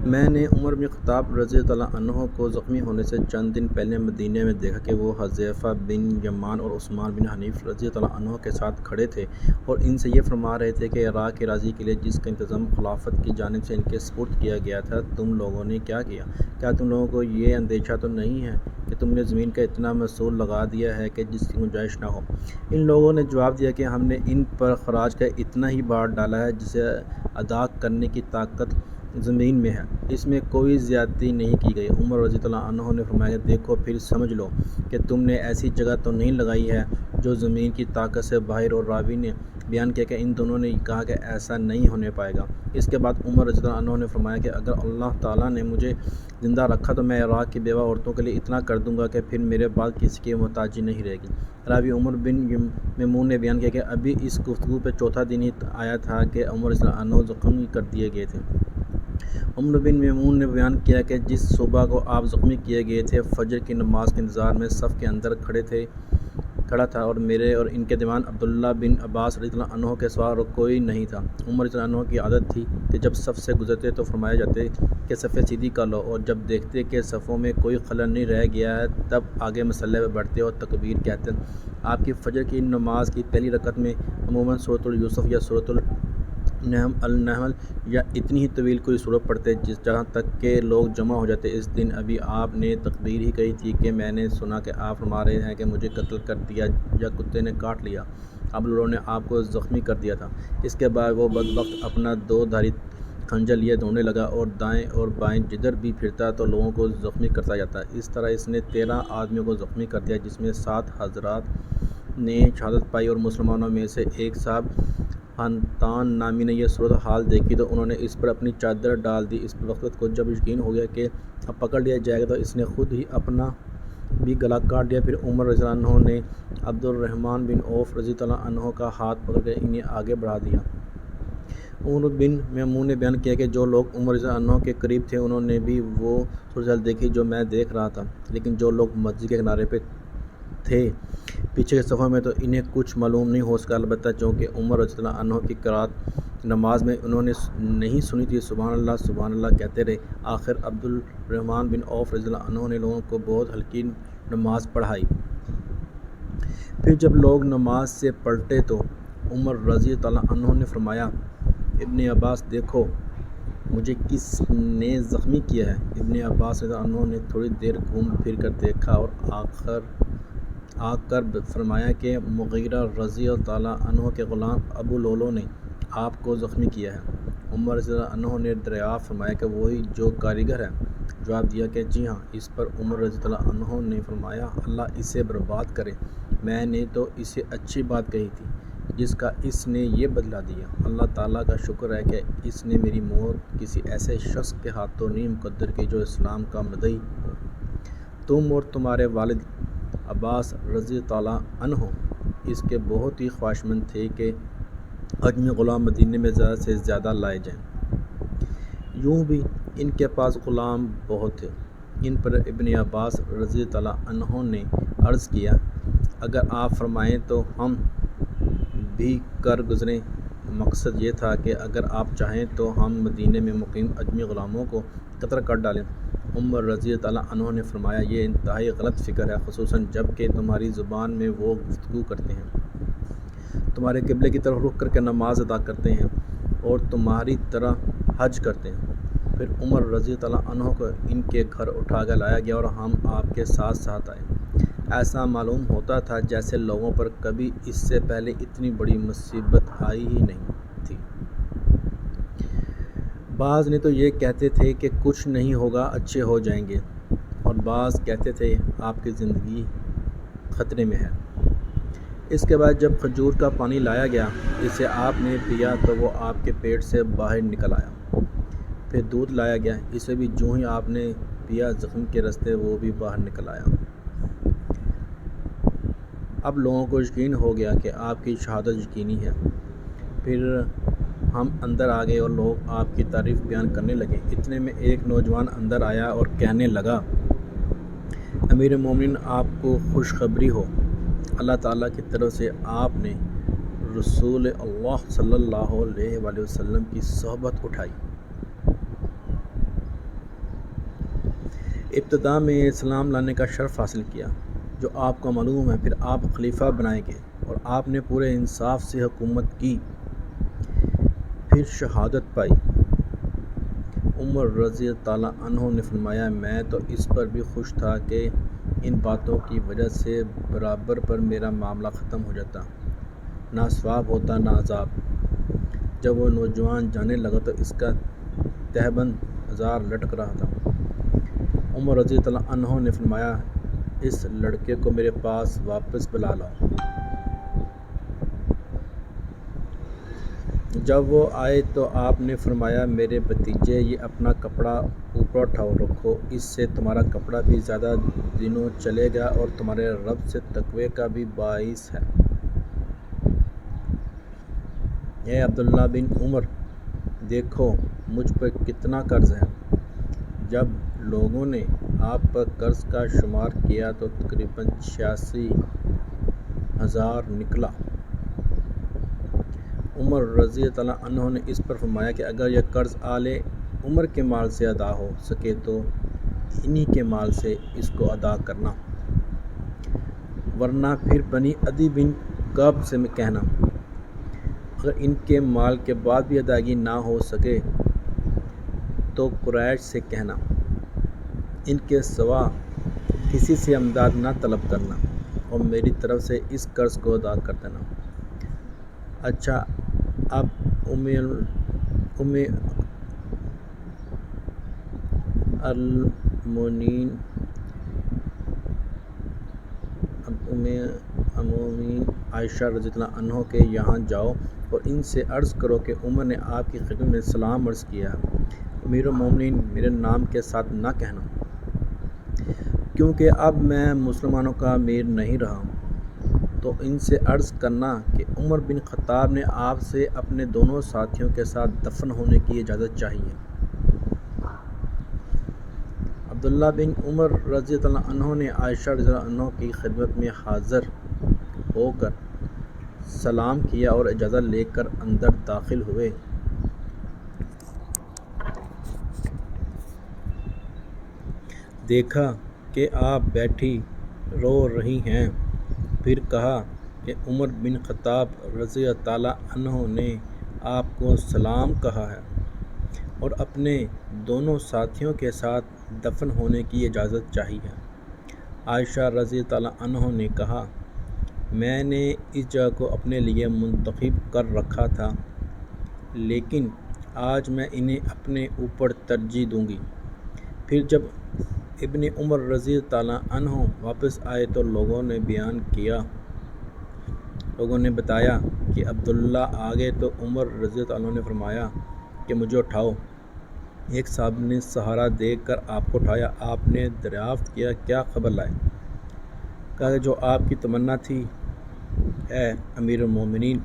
میں نے عمر بن خطاب رضی اللہ عنہ کو زخمی ہونے سے چند دن پہلے مدینے میں دیکھا کہ وہ حذیفہ بن یمان اور عثمان بن حنیف رضی اللہ عنہ کے ساتھ کھڑے تھے اور ان سے یہ فرما رہے تھے کہ عراق کے راضی کے لیے جس کا انتظام خلافت کی جانب سے ان کے سپرد کیا گیا تھا تم لوگوں نے کیا کیا؟ کیا تم لوگوں کو یہ اندیشہ تو نہیں ہے کہ تم نے زمین کا اتنا محصول لگا دیا ہے کہ جس کی گنجائش نہ ہو؟ ان لوگوں نے جواب دیا کہ ہم نے ان پر خراج کا اتنا ہی بار ڈالا ہے جسے ادا کرنے کی طاقت زمین میں ہے، اس میں کوئی زیادتی نہیں کی گئی۔ عمر رضی اللہ عنہ نے فرمایا کہ دیکھو پھر سمجھ لو کہ تم نے ایسی جگہ تو نہیں لگائی ہے جو زمین کی طاقت سے باہر، اور راوی نے بیان کیا کہ ان دونوں نے کہا کہ ایسا نہیں ہونے پائے گا۔ اس کے بعد عمر رضی اللہ عنہ نے فرمایا کہ اگر اللہ تعالیٰ نے مجھے زندہ رکھا تو میں عراق کی بیوہ عورتوں کے لیے اتنا کر دوں گا کہ پھر میرے بعد کسی کی محتاجی نہیں رہے گی۔ راوی عمر بن میمون نے بیان کیا کہ ابھی اس گفتگو پہ چوتھا دن ہی آیا تھا کہ عمر رضی اللہ عنہ زخمی کر دیے گئے تھے۔ عمر بن میمون نے بیان کیا کہ جس صبح کو آپ زخمی کیے گئے تھے، فجر کی نماز کے انتظار میں صف کے اندر کھڑا تھا اور میرے اور ان کے درمیان عبداللہ بن عباس رضی اللہ عنہ کے سوا اور کوئی نہیں تھا۔ عمر رضی اللہ عنہ کی عادت تھی کہ جب صف سے گزرتے تو فرمایا جاتے کہ صفیں سیدھی کر لو، اور جب دیکھتے کہ صفوں میں کوئی خلل نہیں رہ گیا ہے تب آگے مصلی پہ بڑھتے اور تکبیر کہتے۔ آپ کی فجر کی نماز کی پہلی رکعت میں عموماً سورۃ یوسف یا سورۃ النحل یا اتنی ہی طویل کوئی سورت پڑھتے جہاں تک کہ لوگ جمع ہو جاتے۔ اس دن ابھی آپ نے تکبیر ہی کہی تھی کہ میں نے سنا کہ آپ فرما رہے ہیں کہ مجھے قتل کر دیا یا کتے نے کاٹ لیا، اب لوگوں نے آپ کو زخمی کر دیا تھا۔ اس کے بعد وہ بدبخت اپنا دو دھاری خنجر لیے دوڑنے لگا اور دائیں اور بائیں جدھر بھی پھرتا تو لوگوں کو زخمی کرتا جاتا۔ اس طرح اس نے 13 آدمیوں کو زخمی کر دیا، جس میں 7 حضرات نے شہادت پائی، اور مسلمانوں میں سے ایک صاحب حنطان نامی نے یہ صورت حال دیکھی تو انہوں نے اس پر اپنی چادر ڈال دی۔ اس وقت کو جب یقین ہو گیا کہ اب پکڑ لیا جائے گا تو اس نے خود ہی اپنا بھی گلا کاٹ لیا۔ پھر عمر رضی اللہ عنہ نے عبد الرحمن بن عوف رضی اللہ عنہ کا ہاتھ پکڑ کر انہیں آگے بڑھا دیا۔ عمر بن میمون نے بیان کیا کہ جو لوگ عمر رضی اللہ عنہ کے قریب تھے انہوں نے بھی وہ صورتحال دیکھی جو میں دیکھ رہا تھا، لیکن جو لوگ مسجد کے کنارے پہ تھے پیچھے کے صفوں میں تو انہیں کچھ معلوم نہیں ہو سکا، البتہ چونکہ عمر رضی اللہ عنہ کی قرات نماز میں انہوں نے نہیں سنی تھی، سبحان اللہ کہتے رہے۔ آخر عبد الرحمن بن عوف رضی اللہ عنہ نے لوگوں کو بہت ہلکی نماز پڑھائی۔ پھر جب لوگ نماز سے پلٹے تو عمر رضی اللہ عنہ نے فرمایا، ابن عباس دیکھو مجھے کس نے زخمی کیا ہے؟ ابن عباس رضی اللہ عنہ نے تھوڑی دیر گھوم پھر کر دیکھا اور آ کر فرمایا کہ مغیرہ رضی اللہ عنہ کے غلام ابو لولو نے آپ کو زخمی کیا ہے۔ عمر رضی اللہ عنہ نے دریافت فرمایا کہ وہی جو کاریگر ہے؟ جواب دیا کہ جی ہاں۔ اس پر عمر رضی اللہ عنہ نے فرمایا، اللہ اسے برباد کرے، میں نے تو اسے اچھی بات کہی تھی جس کا اس نے یہ بدلہ دیا۔ اللہ تعالیٰ کا شکر ہے کہ اس نے میری موت کسی ایسے شخص کے ہاتھوں نہیں مقدر کی جو اسلام کا مدعی ہو۔ تم اور تمہارے والد عباس رضی اللہ عنہ اس کے بہت ہی خواہشمند تھے کہ اجمی غلام مدینے میں زیادہ سے زیادہ لائے جائیں۔ یوں بھی ان کے پاس غلام بہت تھے۔ ان پر ابن عباس رضی اللہ عنہ نے عرض کیا، اگر آپ فرمائیں تو ہم بھی کر گزریں۔ مقصد یہ تھا کہ اگر آپ چاہیں تو ہم مدینے میں مقیم اجمی غلاموں کو قتل کر ڈالیں۔ عمر رضی اللہ عنہ نے فرمایا، یہ انتہائی غلط فکر ہے، خصوصاً جب کہ تمہاری زبان میں وہ گفتگو کرتے ہیں، تمہارے قبلے کی طرف رخ کر کے نماز ادا کرتے ہیں اور تمہاری طرح حج کرتے ہیں۔ پھر عمر رضی اللہ عنہ کو ان کے گھر اٹھا کر لایا گیا اور ہم آپ کے ساتھ ساتھ آئے۔ ایسا معلوم ہوتا تھا جیسے لوگوں پر کبھی اس سے پہلے اتنی بڑی مصیبت آئی ہی نہیں تھی۔ بعض نے تو یہ کہتے تھے کہ کچھ نہیں ہوگا، اچھے ہو جائیں گے، اور بعض کہتے تھے آپ کی زندگی خطرے میں ہے۔ اس کے بعد جب کھجور کا پانی لایا گیا، اسے آپ نے پیا تو وہ آپ کے پیٹ سے باہر نکل آیا۔ پھر دودھ لایا گیا، اسے بھی جوں ہی آپ نے پیا زخم کے رستے وہ بھی باہر نکل آیا۔ اب لوگوں کو یقین ہو گیا کہ آپ کی شہادت یقینی ہے۔ پھر ہم اندر آ گئے اور لوگ آپ کی تعریف بیان کرنے لگے۔ اتنے میں ایک نوجوان اندر آیا اور کہنے لگا، امیر مومنین، آپ کو خوشخبری ہو، اللہ تعالیٰ کی طرف سے آپ نے رسول اللہ صلی اللہ علیہ وآلہ وسلم کی صحبت اٹھائی۔ ابتدا میں اسلام لانے کا شرف حاصل کیا جو آپ کو معلوم ہے، پھر آپ خلیفہ بنائے گئے اور آپ نے پورے انصاف سے حکومت کی، پھر شہادت پائی۔ عمر رضی تعالیٰ عنہ نے فرمایا میں تو اس پر بھی خوش تھا کہ ان باتوں کی وجہ سے برابر پر میرا معاملہ ختم ہو جاتا، نہ ثواب ہوتا نہ عذاب۔ جب وہ نوجوان جانے لگا تو اس کا تہبند ہزار لٹک رہا تھا۔ عمر رضی اللہ عنہ نے فرمایا اس لڑکے کو میرے پاس واپس بلا لاؤ۔ جب وہ آئے تو آپ نے فرمایا میرے بھتیجے، یہ اپنا کپڑا اوپر اٹھاؤ رکھو، اس سے تمہارا کپڑا بھی زیادہ دنوں چلے گا اور تمہارے رب سے تقوی کا بھی باعث ہے۔ اے عبداللہ بن عمر، دیکھو مجھ پر کتنا قرض ہے۔ جب لوگوں نے آپ پر قرض کا شمار کیا تو تقریباً 86,000 نکلا۔ عمر رضی اللہ عنہ نے اس پر فرمایا کہ اگر یہ قرض آل عمر کے مال سے ادا ہو سکے تو انہی کے مال سے اس کو ادا کرنا، ورنہ پھر بنی عدی بن کعب سے کہنا۔ اگر ان کے مال کے بعد بھی ادائیگی نہ ہو سکے تو قریش سے کہنا، ان کے سوا کسی سے امداد نہ طلب کرنا اور میری طرف سے اس قرض کو ادا کر دینا۔ اچھا، اب ام المومنین عائشہ رضی اللہ عنہ کے یہاں جاؤ اور ان سے عرض کرو کہ عمر نے آپ کی خدمت میں سلام عرض کیا ہے۔ امیر المومنین میرے نام کے ساتھ نہ کہنا، کیونکہ اب میں مسلمانوں کا امیر نہیں رہا۔ تو ان سے عرض کرنا کہ عمر بن خطاب نے آپ سے اپنے دونوں ساتھیوں کے ساتھ دفن ہونے کی اجازت چاہیے۔ عبداللہ بن عمر رضی اللہ عنہ نے عائشہ رضی اللہ عنہ کی خدمت میں حاضر ہو کر سلام کیا اور اجازت لے کر اندر داخل ہوئے۔ دیکھا کہ آپ بیٹھی رو رہی ہیں، پھر کہا کہ عمر بن خطاب رضی تعالیٰ عنہ نے آپ کو سلام کہا ہے اور اپنے دونوں ساتھیوں کے ساتھ دفن ہونے کی اجازت چاہی ہے۔ عائشہ رضی تعالیٰ عنہ نے کہا میں نے اس جگہ کو اپنے لیے منتخب کر رکھا تھا، لیکن آج میں انہیں اپنے اوپر ترجیح دوں گی۔ پھر جب ابن عمر رضی تعالیٰ عنہ واپس آئے تو لوگوں نے بتایا کہ عبداللہ آ گئے تو عمر رضی اللہ عنہ نے فرمایا کہ مجھے اٹھاؤ۔ ایک صحابی نے سہارا دے کر آپ کو اٹھایا۔ آپ نے دریافت کیا کیا خبر لائے؟ کہا کہ جو آپ کی تمنا تھی اے امیر المومنین۔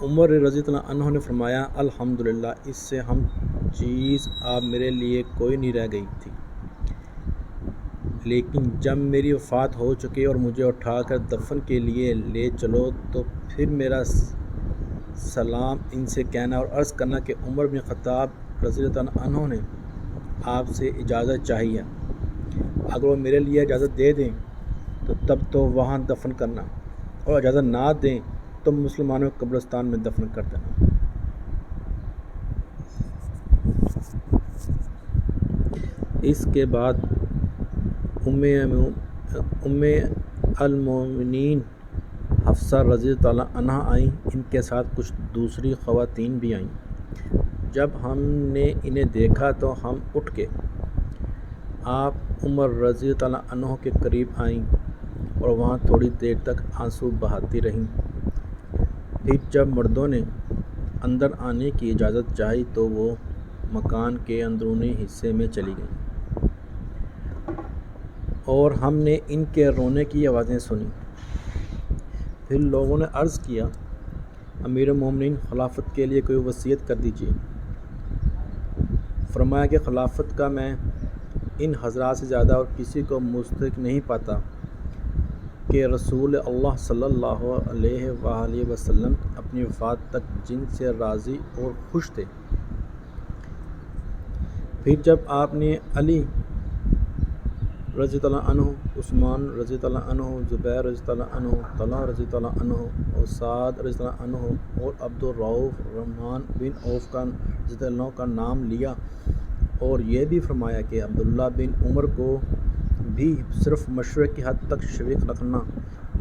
عمر رضی اللہ عنہ نے فرمایا الحمدللہ، اس سے اہم چیز آپ میرے لیے کوئی نہیں رہ گئی تھی، لیکن جب میری وفات ہو چکی اور مجھے اٹھا کر دفن کے لیے لے چلو تو پھر میرا سلام ان سے کہنا اور عرض کرنا کہ عمر بن خطاب رضی اللہ عنہ نے آپ سے اجازت چاہی ہے، اگر وہ میرے لیے اجازت دے دیں تو تب تو وہاں دفن کرنا، اور اجازت نہ دیں تو مسلمانوں کے قبرستان میں دفن کر دینا۔ اس کے بعد ام المومنین حفصہ رضی اللہ عنہا آئیں، ان کے ساتھ کچھ دوسری خواتین بھی آئیں۔ جب ہم نے انہیں دیکھا تو ہم اٹھ کے آپ عمر رضی اللہ عنہ کے قریب آئیں اور وہاں تھوڑی دیر تک آنسو بہاتی رہیں۔ پھر جب مردوں نے اندر آنے کی اجازت چاہی تو وہ مکان کے اندرونی حصے میں چلی گئیں اور ہم نے ان کے رونے کی آوازیں سنیں۔ پھر لوگوں نے عرض کیا امیر المومنین، خلافت کے لیے کوئی وصیت کر دیجیے۔ فرمایا کہ خلافت کا میں ان حضرات سے زیادہ اور کسی کو مستحق نہیں پاتا کہ رسول اللہ صلی اللہ علیہ وآلہ وسلم اپنی وفات تک جن سے راضی اور خوش تھے، پھر جب آپ نے علی رضی اللہ عنہ، عثمان رضی اللہ عنہ، زبیر رضی اللہ عنہ، طلحہ رضی اللہ عنہ اور سعد رضی اللہ عنہ اور عبد الرؤف رحمٰن بن عوف کا رضی اللہ عنہ کا نام لیا اور یہ بھی فرمایا کہ عبداللہ بن عمر کو بھی صرف مشورے کی حد تک شریک رکھنا،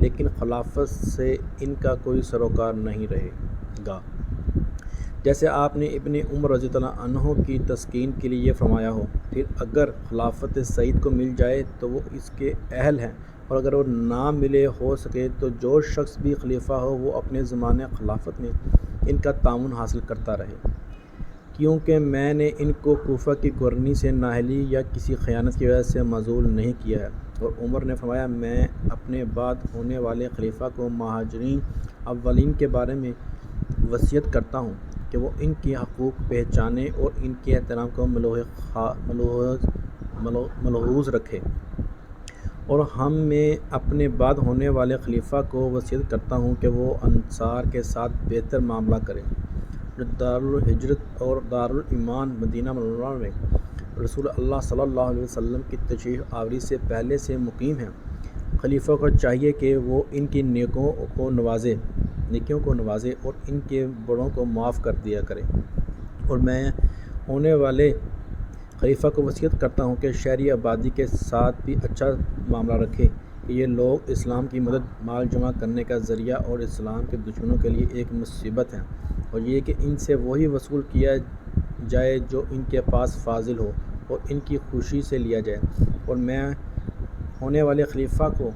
لیکن خلافت سے ان کا کوئی سروکار نہیں رہے گا، جیسے آپ نے ابن عمر رضی اللہ عنہ کی تسکین کے لیے یہ فرمایا ہو۔ پھر اگر خلافت سعید کو مل جائے تو وہ اس کے اہل ہیں، اور اگر وہ نہ ملے ہو سکے تو جو شخص بھی خلیفہ ہو وہ اپنے زمانے خلافت میں ان کا تعاون حاصل کرتا رہے، کیونکہ میں نے ان کو کوفہ کی گورنی سے نااہلی یا کسی خیانت کی وجہ سے معزول نہیں کیا ہے۔ اور عمر نے فرمایا، میں اپنے بعد ہونے والے خلیفہ کو مہاجرین اولین کے بارے میں وصیت کرتا ہوں کہ وہ ان کے حقوق پہچانے اور ان کے احترام کو ملحوظ رکھے، اور میں اپنے بعد ہونے والے خلیفہ کو وصیت کرتا ہوں کہ وہ انصار کے ساتھ بہتر معاملہ کرے، جو دارالہجرت اور دارالایمان مدینہ منورہ میں رسول اللہ صلی اللہ علیہ وسلم کی تشریف آوری سے پہلے سے مقیم ہیں۔ خلیفہ کو چاہیے کہ وہ ان کی نیکیوں کو نوازے اور ان کے بڑوں کو معاف کر دیا کرے، اور میں ہونے والے خلیفہ کو وصیت کرتا ہوں کہ شہری آبادی کے ساتھ بھی اچھا معاملہ رکھے کہ یہ لوگ اسلام کی مدد مال جمع کرنے کا ذریعہ اور اسلام کے دشمنوں کے لیے ایک مصیبت ہیں، اور یہ کہ ان سے وہی وصول کیا جائے جو ان کے پاس فاضل ہو اور ان کی خوشی سے لیا جائے، اور میں ہونے والے خلیفہ کو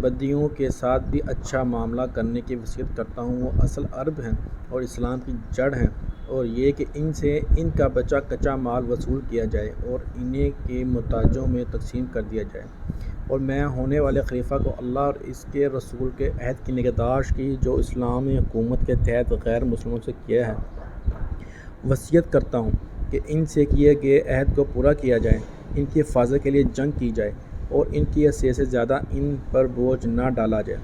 بدیوں کے ساتھ بھی اچھا معاملہ کرنے کی وصیت کرتا ہوں۔ وہ اصل عرب ہیں اور اسلام کی جڑ ہیں، اور یہ کہ ان سے ان کا بچا کچا مال وصول کیا جائے اور انہیں کے محتاجوں میں تقسیم کر دیا جائے، اور میں ہونے والے خلیفہ کو اللہ اور اس کے رسول کے عہد کی نگہداشت کی جو اسلامی حکومت کے تحت غیر مسلموں سے کیا ہے وصیت کرتا ہوں کہ ان سے کیے گئے عہد کو پورا کیا جائے، ان کی حفاظت کے لیے جنگ کی جائے اور ان کی حیثیت سے زیادہ ان پر بوجھ نہ ڈالا جائے۔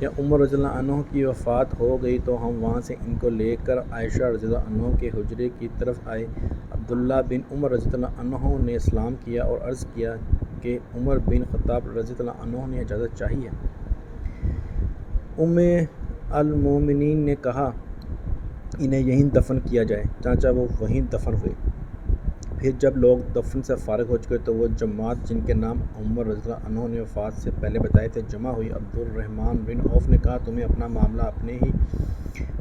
یا عمر رضی اللہ عنہ کی وفات ہو گئی تو ہم وہاں سے ان کو لے کر عائشہ رضی اللہ عنہ کے حجرے کی طرف آئے۔ عبداللہ بن عمر رضی اللہ عنہ نے اسلام کیا اور عرض کیا کہ عمر بن خطاب رضی اللہ عنہ نے اجازت چاہی ہے۔ ام المومنین نے کہا، انہیں یہیں دفن کیا جائے، چنانچہ وہ وہیں دفن ہوئے۔ پھر جب لوگ دفن سے فارغ ہو چکے تو وہ جماعت جن کے نام عمر رضی اللہ عنہ نے وفات سے پہلے بتائے تھے جمع ہوئی۔ عبد الرحمٰن بن عوف نے کہا، تمہیں اپنا معاملہ اپنے ہی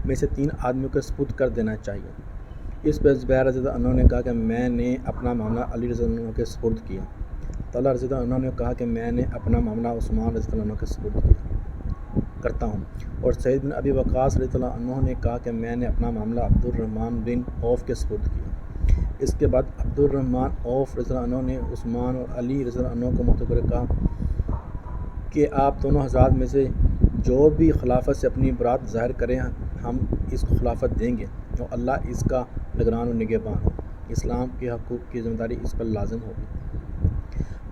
میں سے 3 آدمیوں کے سپرد کر دینا چاہیے۔ اس پر زبیر رضی اللہ عنہ نے کہا کہ میں نے اپنا معاملہ علی رضی اللہ عنہ کے سپرد کیا۔ طلحہ رضی اللہ عنہ نے کہا کہ میں نے اپنا معاملہ عثمان رضی اللہ عنہ کے سپرد کرتا ہوں، اور سعید بن ابی وقاص رضی اللہ عنہ نے کہا کہ میں نے اپنا معاملہ عبد الرحمٰن بن عوف کے سپرد کیا۔ اس کے بعد عبد الرحمٰن عوف رضی اللہ عنہ نے عثمان اور علی رضی اللہ عنہ کو مخاطب کر کہا کہ آپ دونوں حضرات میں سے جو بھی خلافت سے اپنی برات ظاہر کریں ہم اس کو خلافت دیں گے، اور اللہ اس کا نگران و نگہبان ہو، اسلام کے حقوق کی ذمہ داری اس پر لازم ہوگی۔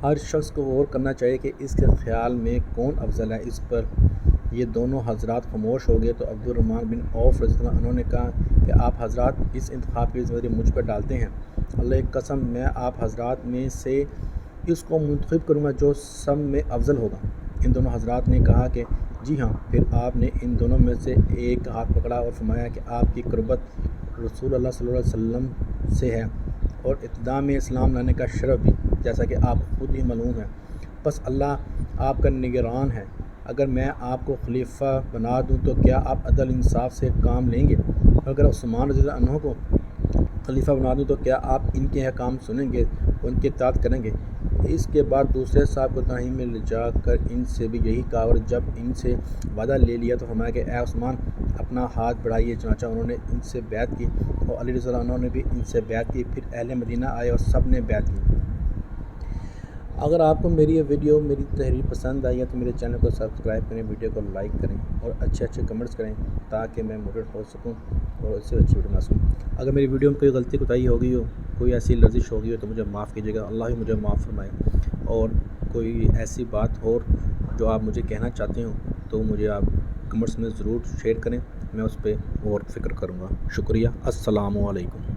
ہر شخص کو غور کرنا چاہیے کہ اس کے خیال میں کون افضل ہے۔ اس پر یہ دونوں حضرات خاموش ہو گئے تو عبد الرحمٰن بن عوف رضی اللہ عنہ نے کہا کہ آپ حضرات اس انتخاب کی ذمہ داری مجھ پر ڈالتے ہیں، اللہ کی قسم میں آپ حضرات میں سے اس کو منتخب کروں گا جو سب میں افضل ہوگا۔ ان دونوں حضرات نے کہا کہ جی ہاں۔ پھر آپ نے ان دونوں میں سے ایک کا ہاتھ پکڑا اور فرمایا کہ آپ کی قربت رسول اللہ صلی اللہ علیہ وسلم سے ہے، اور ابتدا میں اسلام لانے کا شرف بھی، جیسا کہ آپ خود ہی معلوم ہے، بس اللہ آپ کا نگران ہے۔ اگر میں آپ کو خلیفہ بنا دوں تو کیا آپ عدل انصاف سے کام لیں گے؟ اور اگر عثمان رضی اللہ عنہ کو خلیفہ بنا دوں تو کیا آپ ان کے احکام سنیں گے اور ان کی اطاعت کریں گے؟ اس کے بعد دوسرے صاحب کو تنہائی میں لے جا کر ان سے بھی یہی کہا، اور جب ان سے وعدہ لے لیا تو فرمایا کہ اے عثمان اپنا ہاتھ بڑھائیے، چنانچہ انہوں نے ان سے بیعت کی، اور علی رضی اللہ عنہ نے بھی ان سے بیعت کی۔ پھر اہل مدینہ آئے اور سب نے بیعت کی۔ اگر آپ کو میری یہ ویڈیو میری تحریر پسند آئی ہے تو میرے چینل کو سبسکرائب کریں، ویڈیو کو لائک کریں اور اچھے کمنٹس کریں تاکہ میں موٹیویٹ ہو سکوں اور اس سے اچھی ویڈیو بنا سکوں۔ اگر میری ویڈیو میں کوئی غلطی کوتاہی ہو گئی ہو، کوئی ایسی لرزش ہو گئی ہو تو مجھے معاف کیجیے گا، اللہ ہی مجھے معاف فرمائے، اور کوئی ایسی بات ہو جو آپ مجھے کہنا چاہتے ہوں تو مجھے آپ کمنٹس میں ضرور شیئر کریں، میں اس پہ غور فکر کروں گا۔ شکریہ، السلام علیکم۔